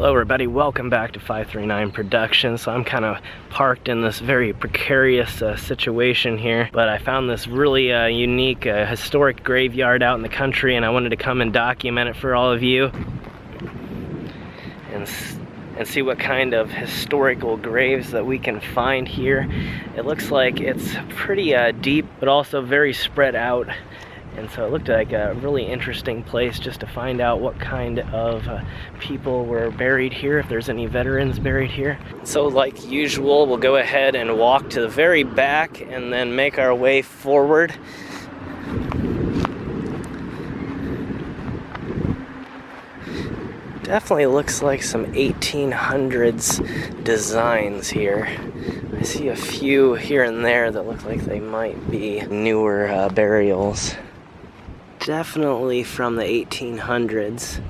Hello everybody, welcome back to 539 Productions. So I'm kind of parked in this very precarious situation here, but I found this really unique historic graveyard out in the country, and I wanted to come and document it for all of you and see what kind of historical graves that we can find here. It looks like it's pretty deep, but also very spread out. And so it looked like a really interesting place just to find out what kind of people were buried here, if there's any veterans buried here. So like usual, we'll go ahead and walk to the very back and then make our way forward. Definitely looks like some 1800s designs here. I see a few here and there that look like they might be newer burials. Definitely from the 1800s.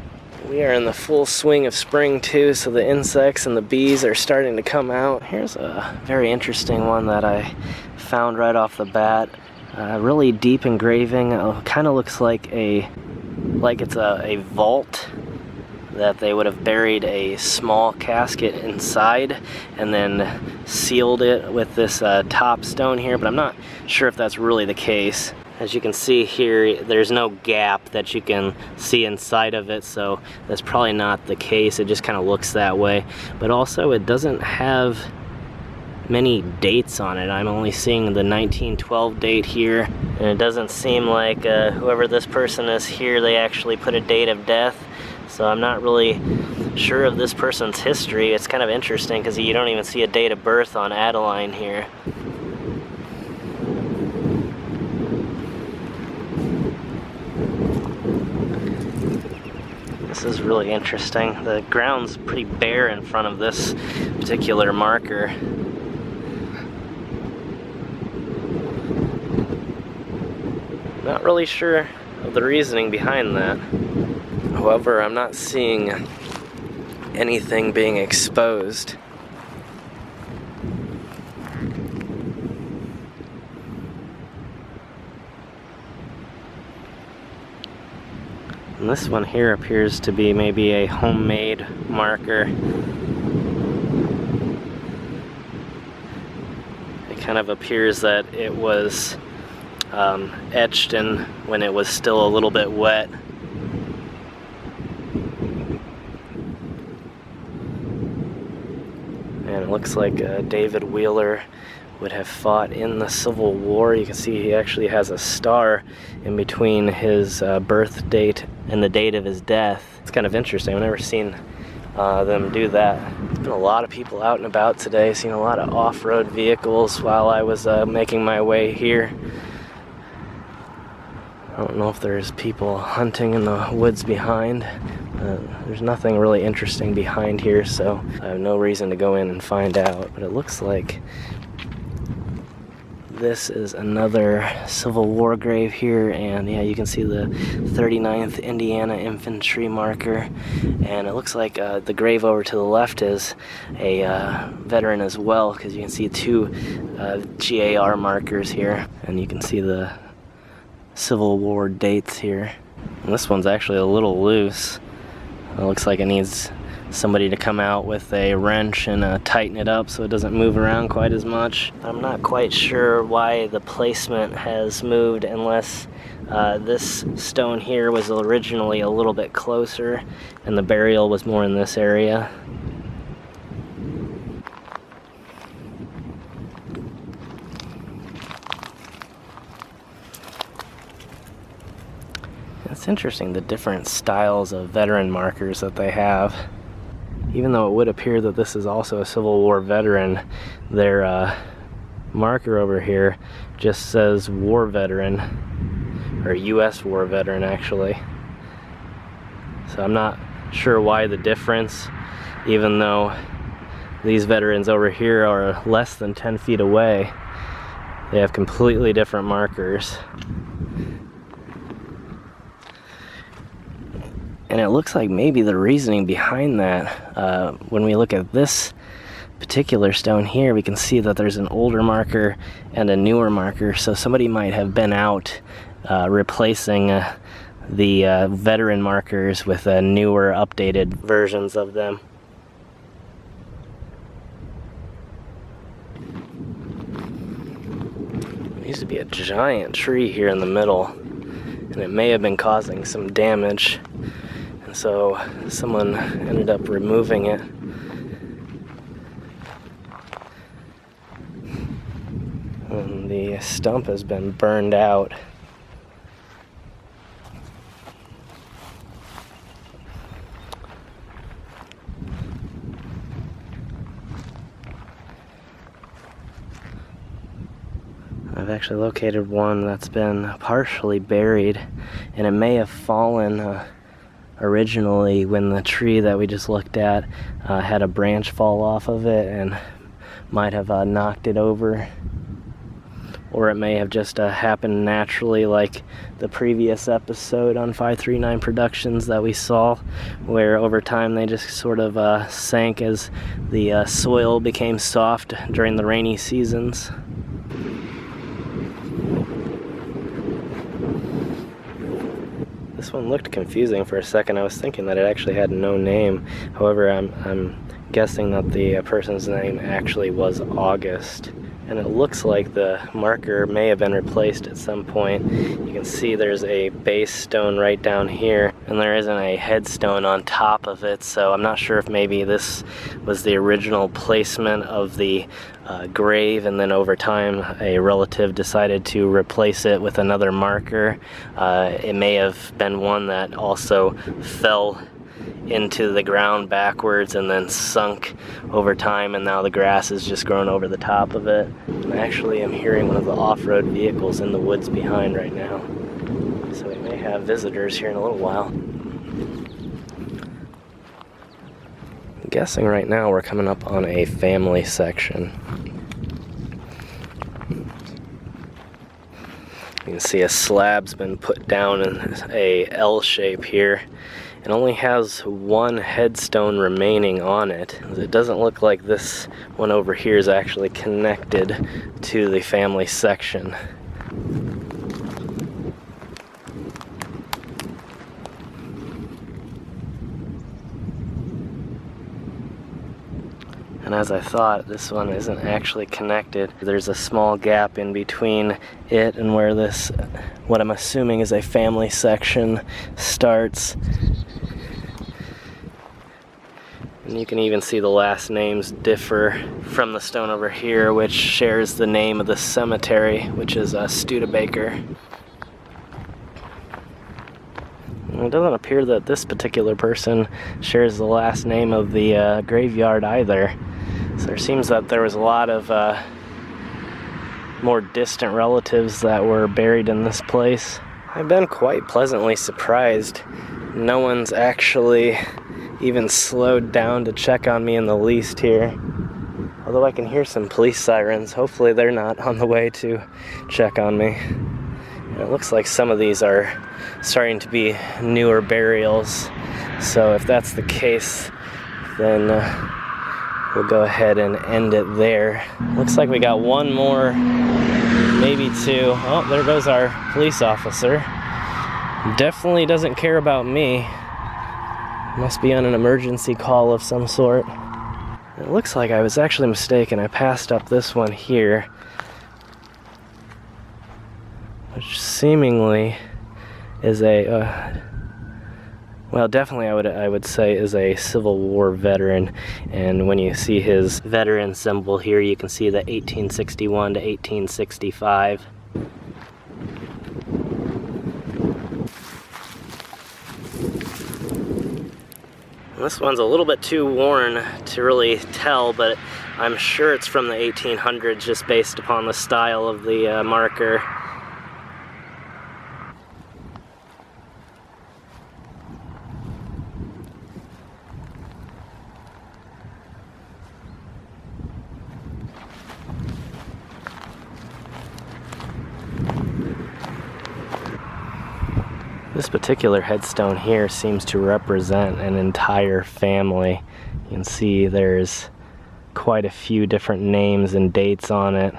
We are in the full swing of spring too, so the insects and the bees are starting to come out. Here's a very interesting one that I found right off the bat. Really deep engraving. Kind of looks like it's a vault that they would have buried a small casket inside and then sealed it with this top stone here, but I'm not sure if that's really the case. As you can see here, there's no gap that you can see inside of it, so that's probably not the case. It just kind of looks that way. But also, it doesn't have many dates on it. I'm only seeing the 1912 date here, and it doesn't seem like whoever this person is here, they actually put a date of death. So I'm not really sure of this person's history. It's kind of interesting because you don't even see a date of birth on Adeline here. This is really interesting. The ground's pretty bare in front of this particular marker. Not really sure of the reasoning behind that. However, I'm not seeing anything being exposed. And this one here appears to be maybe a homemade marker. It kind of appears that it was etched in when it was still a little bit wet. And it looks like David Wheeler would have fought in the Civil War. You can see he actually has a star in between his birth date and the date of his death. It's kind of interesting. I've never seen them do that. There's been a lot of people out and about today, seen a lot of off-road vehicles while I was making my way here. I don't know if there's people hunting in the woods behind. There's nothing really interesting behind here, so I have no reason to go in and find out. But it looks like this is another Civil War grave here, and yeah, you can see the 39th Indiana Infantry marker, and it looks like the grave over to the left is a veteran as well, because you can see two GAR markers here, and you can see the Civil War dates here. And this one's actually a little loose. It looks like it needs somebody to come out with a wrench and tighten it up so it doesn't move around quite as much. I'm not quite sure why the placement has moved, unless this stone here was originally a little bit closer and the burial was more in this area. It's interesting, the different styles of veteran markers that they have. Even though it would appear that this is also a Civil War veteran, their marker over here just says war veteran, or U.S. war veteran actually. So I'm not sure why the difference, even though these veterans over here are less than 10 feet away. They have completely different markers. And it looks like maybe the reasoning behind that, when we look at this particular stone here, we can see that there's an older marker and a newer marker. So somebody might have been out replacing the veteran markers with newer, updated versions of them. be a giant tree here in the middle, and it may have been causing some damage, and so someone ended up removing it. And the stump has been burned out. I've actually located one that's been partially buried, and it may have fallen originally when the tree that we just looked at had a branch fall off of it and might have knocked it over. Or it may have just happened naturally, like the previous episode on 539 Productions that we saw, where over time they just sort of sank as the soil became soft during the rainy seasons. This one looked confusing for a second. I was thinking that it actually had no name. However, I'm guessing that the person's name actually was August. And it looks like the marker may have been replaced at some point. You can see there's a base stone right down here, and there isn't a headstone on top of it, so I'm not sure if maybe this was the original placement of the grave, and then over time a relative decided to replace it with another marker. It may have been one that also fell into the ground backwards and then sunk over time, and now the grass has just grown over the top of it. And actually I'm hearing one of the off-road vehicles in the woods behind right now, so we may have visitors here in a little while. I'm guessing right now we're coming up on a family section. You can see a slab's been put down in a L shape here. It only has one headstone remaining on it. It doesn't look like this one over here is actually connected to the family section. And as I thought, this one isn't actually connected. There's a small gap in between it and where this, what I'm assuming is a family section, starts. And you can even see the last names differ from the stone over here, which shares the name of the cemetery, which is Studebaker. And it doesn't appear that this particular person shares the last name of the graveyard either. So there seems that there was a lot of more distant relatives that were buried in this place. I've been quite pleasantly surprised. No one's actually even slowed down to check on me in the least here. Although I can hear some police sirens. Hopefully they're not on the way to check on me. And it looks like some of these are starting to be newer burials. So if that's the case, then we'll go ahead and end it there. Looks like we got one more, maybe two. Oh, there goes our police officer. Definitely doesn't care about me. Must be on an emergency call of some sort. It looks like I was actually mistaken. I passed up this one here, which seemingly is a, well, definitely I would say is a Civil War veteran. And when you see his veteran symbol here, you can see the 1861 to 1865. This one's a little bit too worn to really tell, but I'm sure it's from the 1800s just based upon the style of the marker. This particular headstone here seems to represent an entire family. You can see there's quite a few different names and dates on it.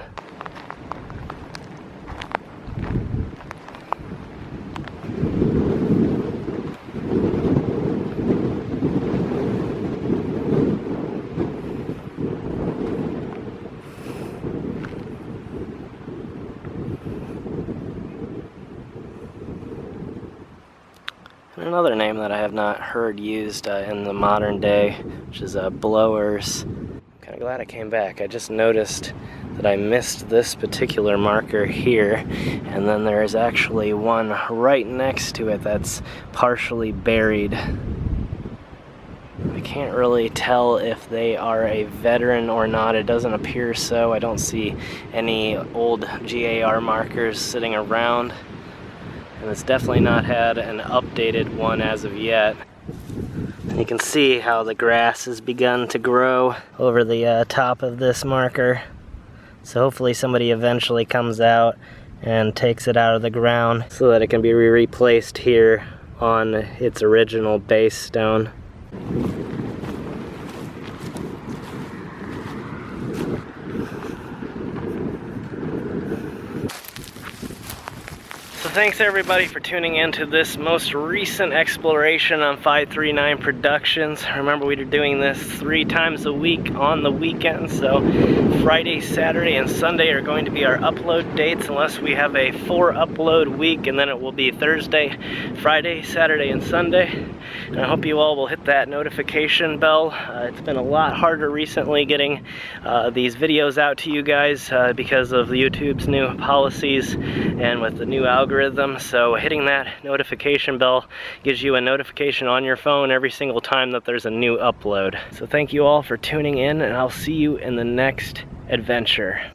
And another name that I have not heard used in the modern day, which is blowers. I'm kind of glad I came back. I just noticed that I missed this particular marker here, and then there is actually one right next to it that's partially buried. I can't really tell if they are a veteran or not. It doesn't appear so. I don't see any old GAR markers sitting around. And it's definitely not had an updated one as of yet. And you can see how the grass has begun to grow over the top of this marker. So hopefully somebody eventually comes out and takes it out of the ground so that it can be replaced here on its original base stone. So thanks everybody for tuning in to this most recent exploration on 539 Productions. Remember, we are doing this 3 times a week on the weekend, so Friday, Saturday, and Sunday are going to be our upload dates unless we have a 4 upload week, and then it will be Thursday, Friday, Saturday, and Sunday. And I hope you all will hit that notification bell. It's been a lot harder recently getting these videos out to you guys because of YouTube's new policies and with the new algorithm. So hitting that notification bell gives you a notification on your phone every single time that there's a new upload. So thank you all for tuning in, and I'll see you in the next adventure.